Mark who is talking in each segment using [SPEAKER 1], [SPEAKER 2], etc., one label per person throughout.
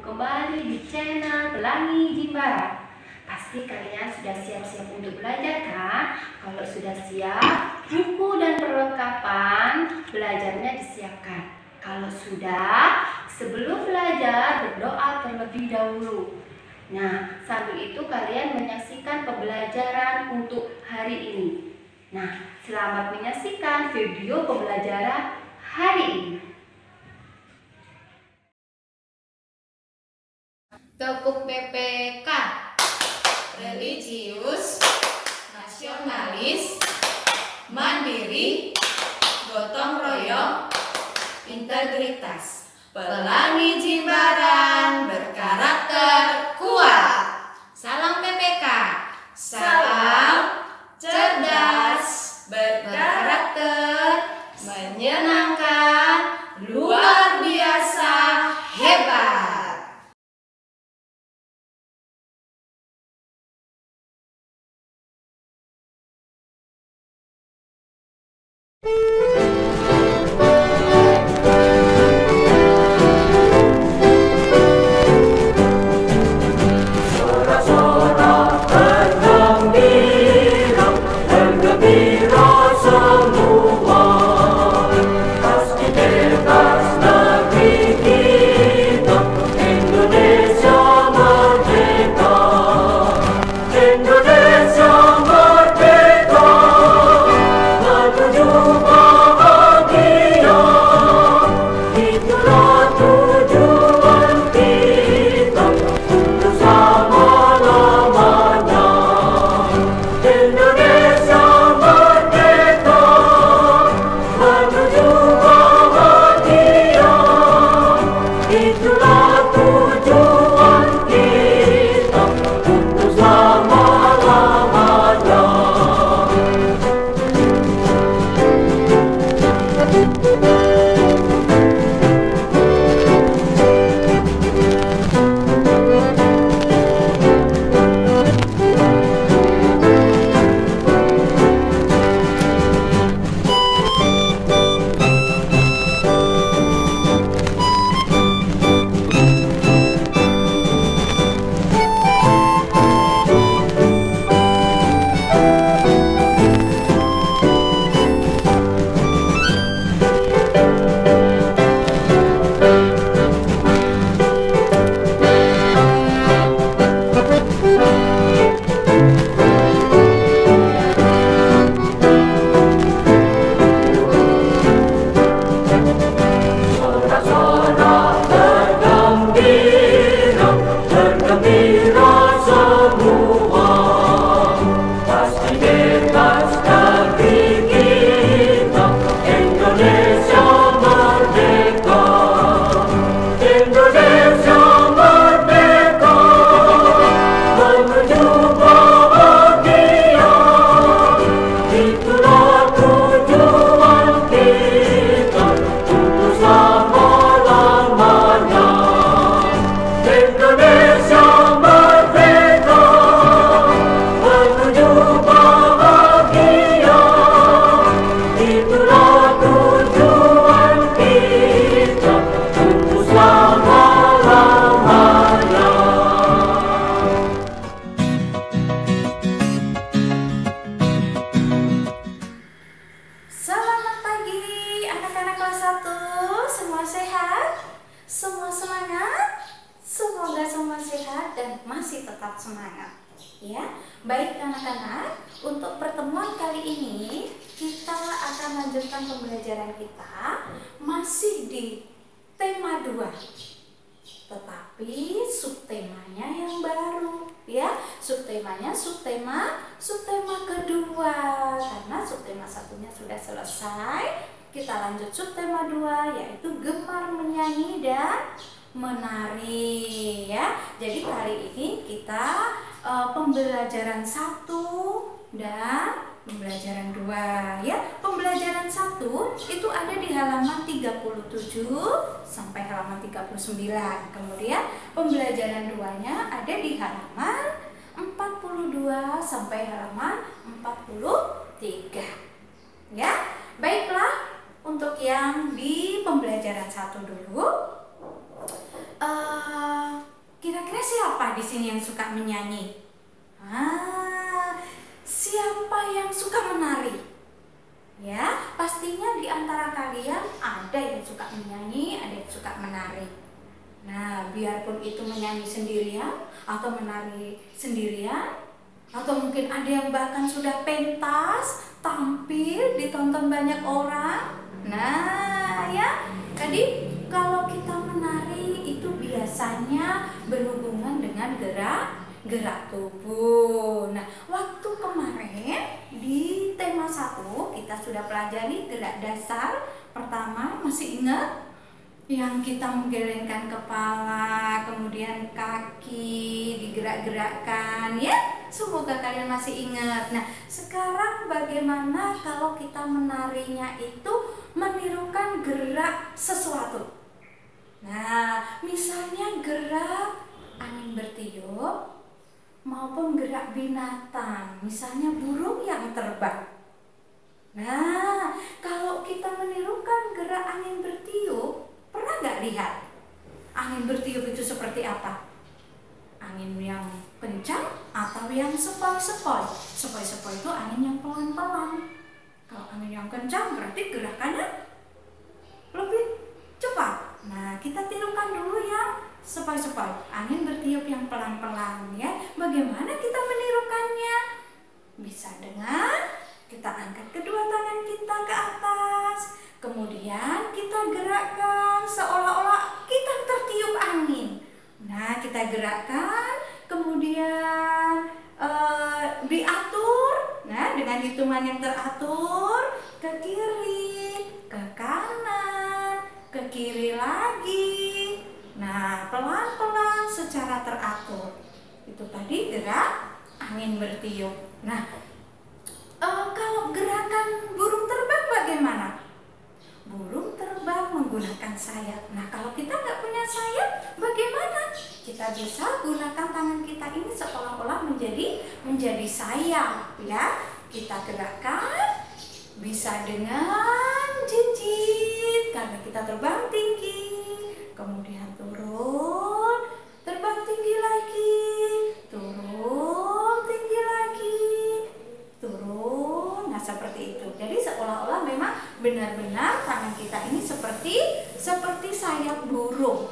[SPEAKER 1] kembali di channel Pelangi Jimbaran. Pasti kalian sudah siap-siap untuk belajar kan? Kalau sudah siap, buku dan perlengkapan belajarnya disiapkan. Kalau sudah, sebelum belajar berdoa terlebih dahulu. Nah, sambil itu kalian menyaksikan pembelajaran untuk hari ini. Nah, selamat menyaksikan video pembelajaran hari ini.
[SPEAKER 2] Tepuk PPK, religius, nasionalis, mandiri, gotong royong, integritas. Pelangi Jimbaran berkarakter kuat. Salam PPK, salam cerdas, berkarakter, menyenangkan, luar biasa, hebat.
[SPEAKER 3] Semua semangat? Semoga semua sehat dan masih tetap semangat. Ya, baik anak-anak, untuk pertemuan kali ini kita akan lanjutkan pembelajaran kita masih di tema 2. Tetapi subtemanya yang baru, ya. Subtemanya subtema kedua. Karena subtema satunya sudah selesai. Kita lanjut subtema 2, yaitu gemar menyanyi dan menari, ya. Jadi kali ini kita pembelajaran 1 dan pembelajaran 2, ya. Pembelajaran 1 itu ada di halaman 37 sampai halaman 39. Kemudian pembelajaran 2-nya ada di halaman 42 sampai halaman 43. Ya. Baiklah. Untuk yang di pembelajaran 1 dulu, di sini yang suka menyanyi? Siapa yang suka menari? Ya, pastinya di antara kalian ada yang suka menyanyi, ada yang suka menari. Nah, biarpun itu menyanyi sendirian atau menari sendirian, atau mungkin ada yang bahkan sudah pentas, tampil, ditonton banyak orang. Nah, ya, jadi kalau kita menari itu biasanya berhubungan dengan gerak tubuh. Nah, waktu kemarin di tema 1 kita sudah pelajari gerak dasar. Pertama, masih ingat? Yang kita menggelengkan kepala, kemudian kaki digerak-gerakkan, ya? Semoga kalian masih ingat. Nah, sekarang bagaimana kalau kita menarinya itu menirukan gerak sesuatu? Nah, misalnya gerak angin bertiup maupun gerak binatang, misalnya burung yang terbang. Nah, kalau kita menirukan gerak angin bertiup, pernah nggak lihat angin bertiup itu seperti apa? Angin yang kencang atau yang sepoi-sepoi? Sepoi-sepoi itu angin yang pelan-pelan. Kalau angin yang kencang berarti gerakannya lebih cepat. Nah, kita tirukan dulu yang sepoi-sepoi, angin bertiup yang pelan-pelan, ya. Bagaimana kita menirukannya? Bisa dengan kita angkat kedua tangan kita ke atas, kemudian kita gerakkan seolah-olah kita tertiup angin. Nah, kita gerakkan, kemudian diatur, nah dengan hitungan yang teratur, ke kiri, ke kanan, ke kiri lagi. Nah, pelan-pelan secara teratur. Itu tadi gerak angin bertiup. Nah, kalau gerakan burung terbang bagaimana? Burung terbang menggunakan sayap. Nah, kalau kita nggak punya sayap, bagaimana? Kita bisa gunakan tangan kita ini seolah-olah menjadi sayap, ya. Kita gerakkan, bisa dengan jinjit karena kita terbang tinggi, kemudian turun, terbang tinggi lagi, turun tinggi lagi, turun. Nah, seperti itu. Jadi seolah-olah memang benar-benar tangan kita ini seperti sayap burung.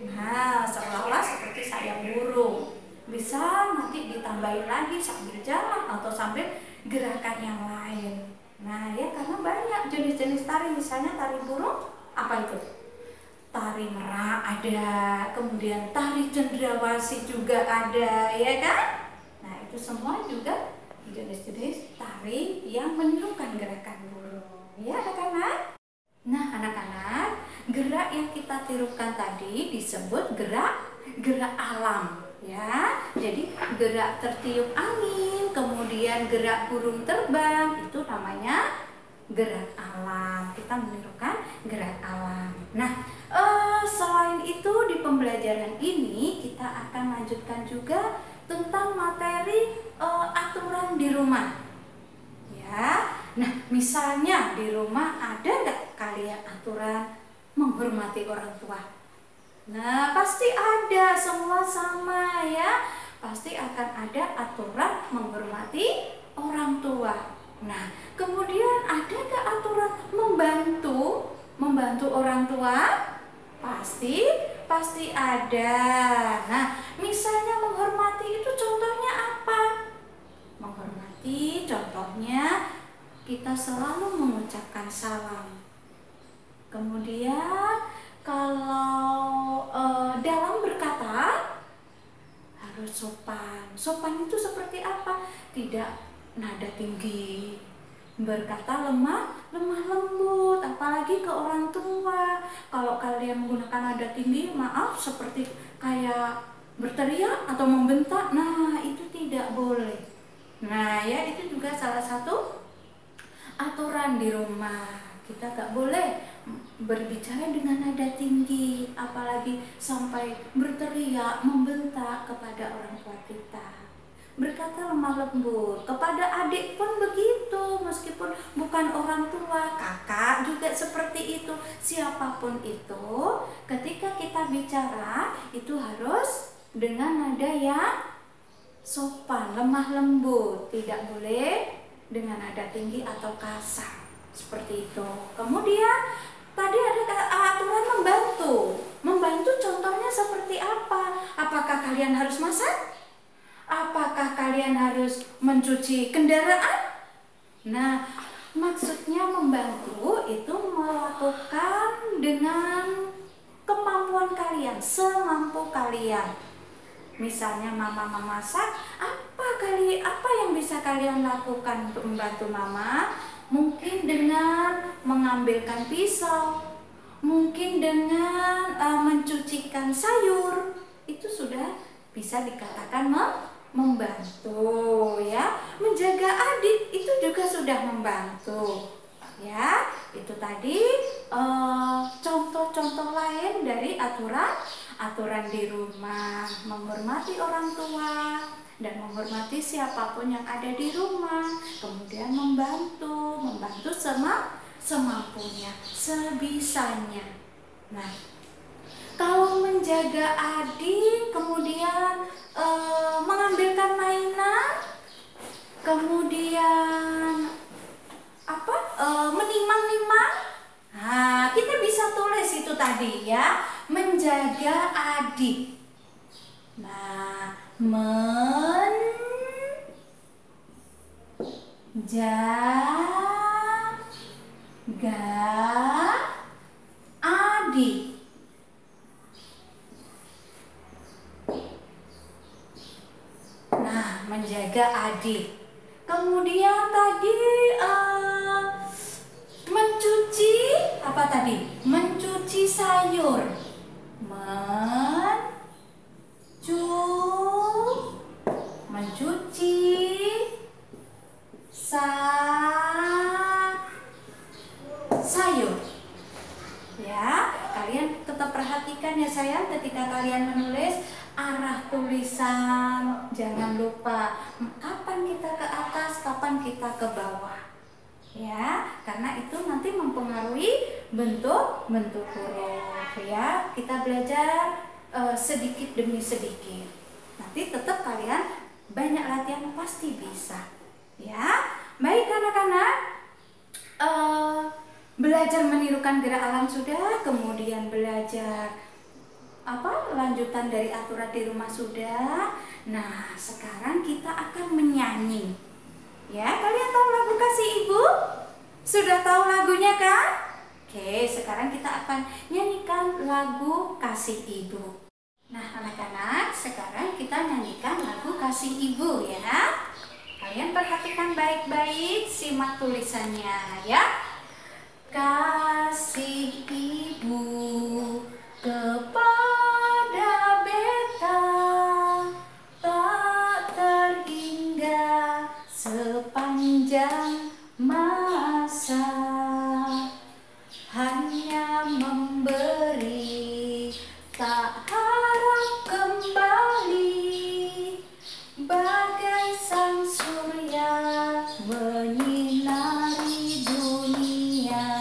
[SPEAKER 3] Nah, seolah-olah seperti sayap burung. Bisa nanti ditambahin lagi sambil jalan atau sambil gerakan yang lain. Nah, ya, karena banyak jenis-jenis tari. Misalnya tari burung, apa itu? Tari merak ada, kemudian tari cendrawasih juga ada, ya kan? Nah, itu semua juga jenis-jenis tari yang menirukan gerakan burung, ya anak-anak? Nah, anak-anak, gerak yang kita tirukan tadi disebut gerak alam, ya. Jadi gerak tertiup angin, kemudian gerak burung terbang, itu namanya gerak alam. Kita menirukan gerak alam. Nah, selain itu di pembelajaran ini kita akan lanjutkan juga tentang materi aturan di rumah, ya. Nah, misalnya di rumah ada nggak kalian aturan menghormati orang tua? Nah, pasti ada, semua sama, ya. Pasti akan ada aturan menghormati orang tua. Nah, kemudian ada nggak aturan membantu orang tua? Pasti ada. Nah, misalnya menghormati itu contohnya apa? Menghormati contohnya kita selalu mengucapkan salam. Kemudian kalau dalam berkata harus sopan. Sopan itu seperti apa? Tidak nada tinggi, berkata lemah lembut, apalagi ke orang tua. Kalau kalian menggunakan nada tinggi, maaf, seperti kayak berteriak atau membentak, nah itu tidak boleh. Nah, ya, itu juga salah satu aturan di rumah. Kita gak boleh berbicara dengan nada tinggi, apalagi sampai berteriak, membentak kepada orang tua kita. Berkata lemah lembut. Kepada adik pun begitu, meskipun bukan orang tua, kakak juga seperti itu. Siapapun itu, ketika kita bicara itu harus dengan nada yang sopan, lemah lembut. Tidak boleh dengan nada tinggi atau kasar. Seperti itu. Kemudian tadi ada aturan membantu. Membantu contohnya seperti apa? Apakah kalian harus masak? Apakah kalian harus mencuci kendaraan? Nah, maksudnya membantu itu melakukan dengan kemampuan kalian, semampu kalian. Misalnya mama memasak, apa yang bisa kalian lakukan untuk membantu mama? Mungkin dengan mengambilkan pisau, mungkin dengan mencucikan sayur. Itu sudah bisa dikatakan membantu, ya. Menjaga adik itu juga sudah membantu, ya. Itu tadi contoh-contoh lain dari aturan di rumah. Menghormati orang tua dan menghormati siapapun yang ada di rumah. Kemudian membantu semampunya, sebisanya. Nah, kalau menjaga adik, kemudian mengambilkan mainan, kemudian menimang-nimang. Nah, kita bisa tulis itu tadi, ya, menjaga adik. Nah, menjaga adik. Nah, menjaga adik. Kemudian tadi mencuci apa tadi? Mencuci sayur. Mencuci sayur. Ya, kalian tetap perhatikan ya sayang ketika kalian menulis arah tulisan. Jangan lupa kapan kita ke atas, kapan kita ke bawah. Ya, karena itu nanti mempengaruhi bentuk huruf, ya. Kita belajar sedikit demi sedikit. Nanti tetap kalian banyak latihan pasti bisa. Ya. Baik anak-anak, belajar menirukan gerak alam sudah, kemudian belajar lanjutan dari aturan di rumah sudah. Nah, sekarang kita akan menyanyi. Ya, kalian tahu lagu Kasih Ibu? Sudah tahu lagunya kan? Oke, sekarang kita akan nyanyikan lagu Kasih Ibu. Nah, anak-anak, sekarang kita nyanyikan lagu Kasih Ibu, ya. Kalian perhatikan baik-baik, simak tulisannya, ya. Kasih Ibu kepada beta tak terhingga sepanjang masa, hanya memberi tak harap kembali, bagai sang surya menyinari dunia.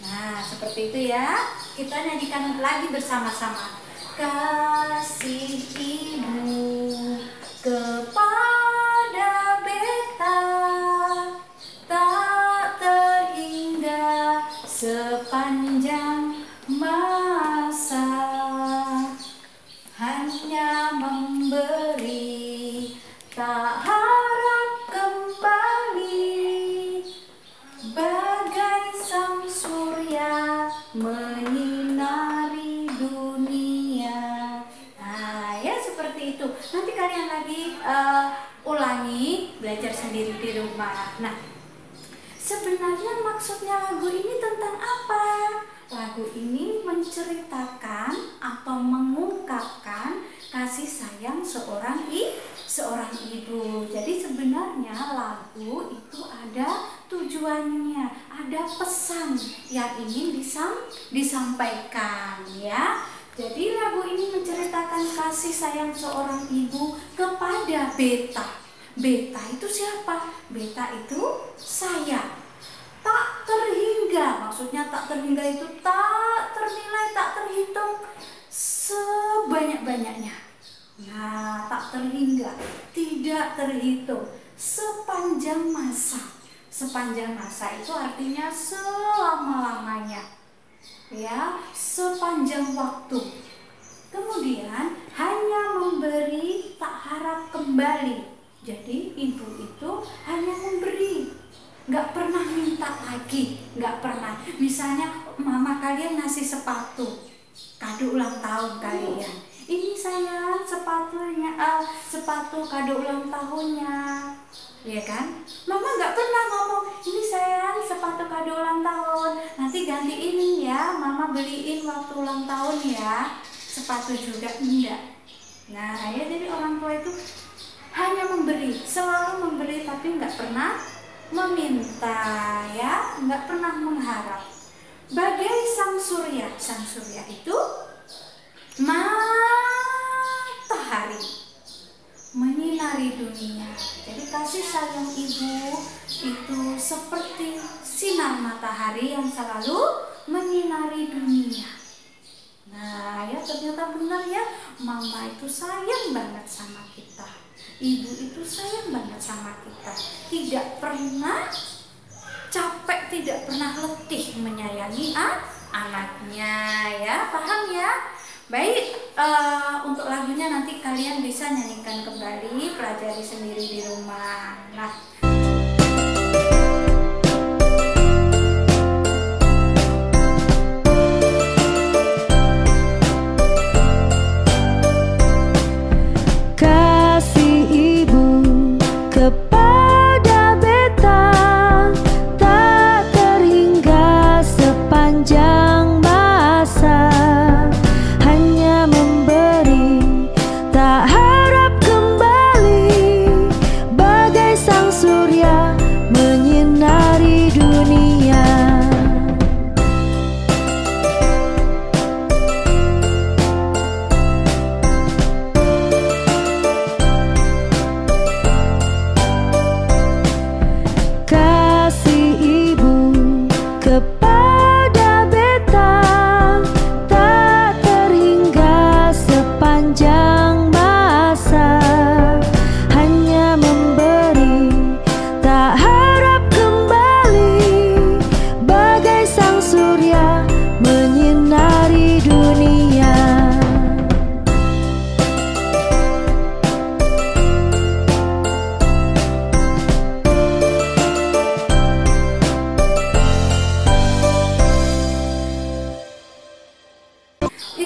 [SPEAKER 3] Nah, seperti itu ya. Kita nyanyikan lagi bersama-sama. Kasih Ibu kepada beta tak terhingga sepanjang masa, hanya memberi tak harap kembali, bagai sang surya menyinari dunia. Nah, ya seperti itu. Nanti kalian lagi ulangi, belajar sendiri di rumah. Nah, sebenarnya maksudnya lagu ini tentang apa? Lagu ini menceritakan atau mengungkapkan kasih sayang seorang ibu. Jadi sebenarnya lagu itu ada tujuannya, ada pesan yang ingin disampaikan, ya. Jadi lagu ini menceritakan kasih sayang seorang ibu kepada beta. Beta itu siapa? Beta itu saya. Tak terhingga, maksudnya tak terhingga itu tak ternilai, tak terhitung sebanyak-banyaknya. Nah, tak terhingga, tidak terhitung, sepanjang masa. Sepanjang masa itu artinya selama-lamanya, ya, sepanjang waktu. Kemudian hanya memberi, tak harap kembali. Jadi ibu itu hanya memberi, nggak pernah minta lagi, nggak pernah. Misalnya mama kalian ngasih sepatu, kado ulang tahun kalian. Ini sayang sepatunya, sepatu kado ulang tahunnya, ya kan? Mama nggak pernah ngomong, ini sayang sepatu kado ulang tahun, nanti ganti ini ya, mama beliin waktu ulang tahun ya. Sepatu juga enggak. Nah, ya, jadi orang tua itu hanya memberi, selalu memberi, tapi nggak pernah meminta, ya, nggak pernah mengharap. Bagai sang surya itu matahari menyinari dunia. Jadi kasih sayang ibu itu seperti sinar matahari yang selalu menyinari dunia. Nah, ya, ternyata benar ya, mama itu sayang banget sama kita. Ibu itu sayang banget sama kita. Tidak pernah capek, tidak pernah letih menyayangi anaknya, ya. Paham ya? Baik, untuk lagunya nanti kalian bisa nyanyikan kembali, pelajari sendiri di rumah. Nah,
[SPEAKER 4] kepada beta tak terhingga sepanjang masa, hanya memberi tak harap kembali, bagai sang surya menyinari dunia. Kepada beta tak terhingga sepanjang masa, hanya memberi tak harap kembali, bagai sang surya menyinari dunia.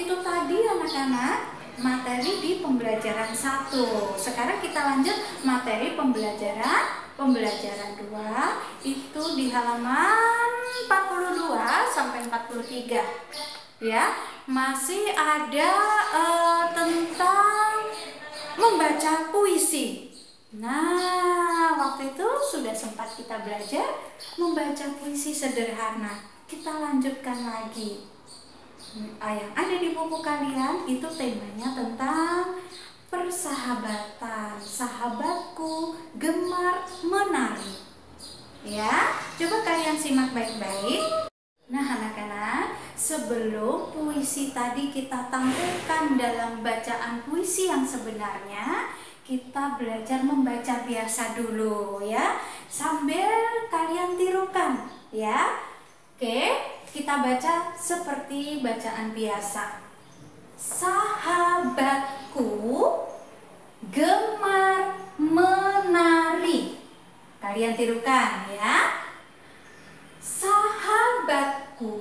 [SPEAKER 3] itu tadi anak-anak materi di pembelajaran 1. Sekarang kita lanjut materi pembelajaran 2, itu di halaman 42 sampai 43. Ya, masih ada tentang membaca puisi. Nah, waktu itu sudah sempat kita belajar membaca puisi sederhana. Kita lanjutkan lagi. Yang ada di buku kalian itu temanya tentang persahabatan. Sahabatku gemar menari. Ya, coba kalian simak baik-baik. Nah, anak-anak, sebelum puisi tadi kita tampilkan dalam bacaan puisi yang sebenarnya, kita belajar membaca biasa dulu ya, sambil kalian tirukan ya. Oke, kita baca seperti bacaan biasa. Sahabatku gemar menari. Kalian tirukan ya. Sahabatku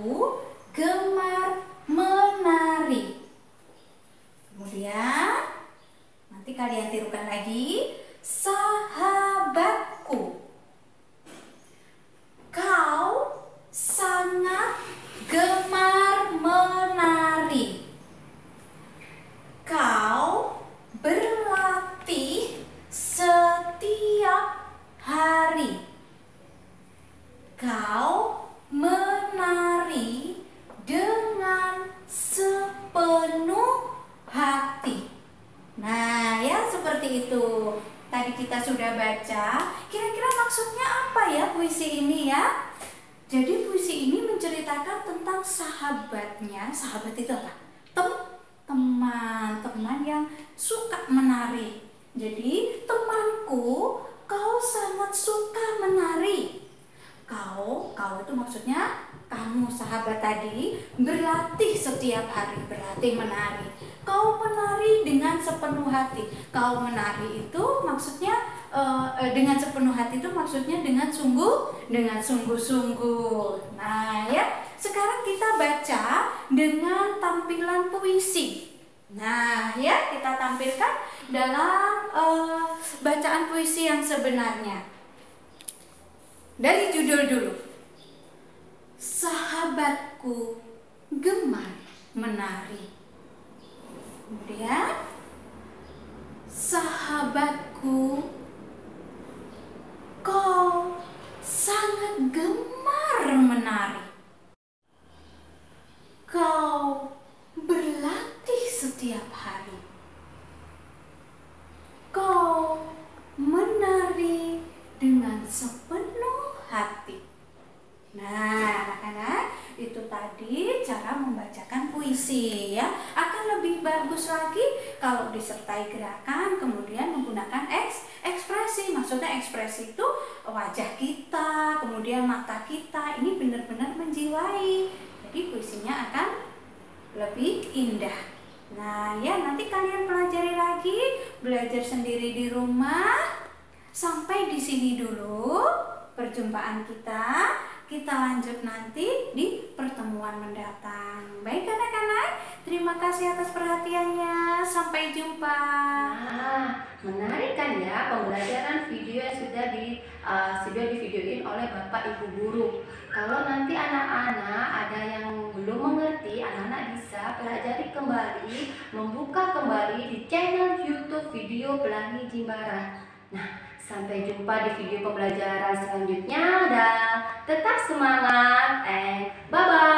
[SPEAKER 3] gemar menari. Kemudian nanti kalian tirukan lagi. Sahabatku, kau sangat gemar menari. Kau berlatih setiap hari. Kau menari dengan sepenuh hati. Nah, ya seperti itu. Tadi kita sudah baca. Kira-kira maksudnya apa ya puisi ini ya? Jadi puisi ini menceritakan tentang sahabatnya. Sahabat itu apa? Teman yang suka menari. Jadi temanku, kau sangat suka menari. Kau itu maksudnya kamu sahabat tadi berlatih setiap hari, berlatih menari. Kau menari dengan sepenuh hati. Kau menari itu maksudnya dengan sepenuh hati itu maksudnya dengan sungguh-sungguh. Nah ya, sekarang kita baca dengan tampilan puisi. Nah ya, kita tampilkan dalam bacaan puisi yang sebenarnya. Dari judul dulu. Sahabatku gemar menari. Kemudian sahabatku, kau sangat gemar menari. Kau berlatih setiap hari. Kau menari dengan sepenuh hati. Nah, anak-anak, itu tadi cara membacakan puisi ya. Akan lebih bagus lagi kalau disertai gerakan, kemudian menggunakan ekspresi. Maksudnya ekspresi itu wajah kita, kemudian mata kita, ini benar-benar menjiwai. Jadi puisinya akan lebih indah. Nah ya, nanti kalian pelajari lagi, belajar sendiri di rumah. Sampai di sini dulu perjumpaan kita. Kita lanjut nanti di pertemuan mendatang. Baik anak-anak, terima kasih atas perhatiannya. Sampai jumpa.
[SPEAKER 1] Nah, menarik kan ya pembelajaran video yang sudah divideoin oleh Bapak Ibu guru. Kalau nanti anak-anak ada yang belum mengerti, anak-anak bisa pelajari kembali, membuka kembali di channel YouTube Video Pelangi Jimbaran. Nah, sampai jumpa di video pembelajaran selanjutnya dan tetap semangat and bye-bye.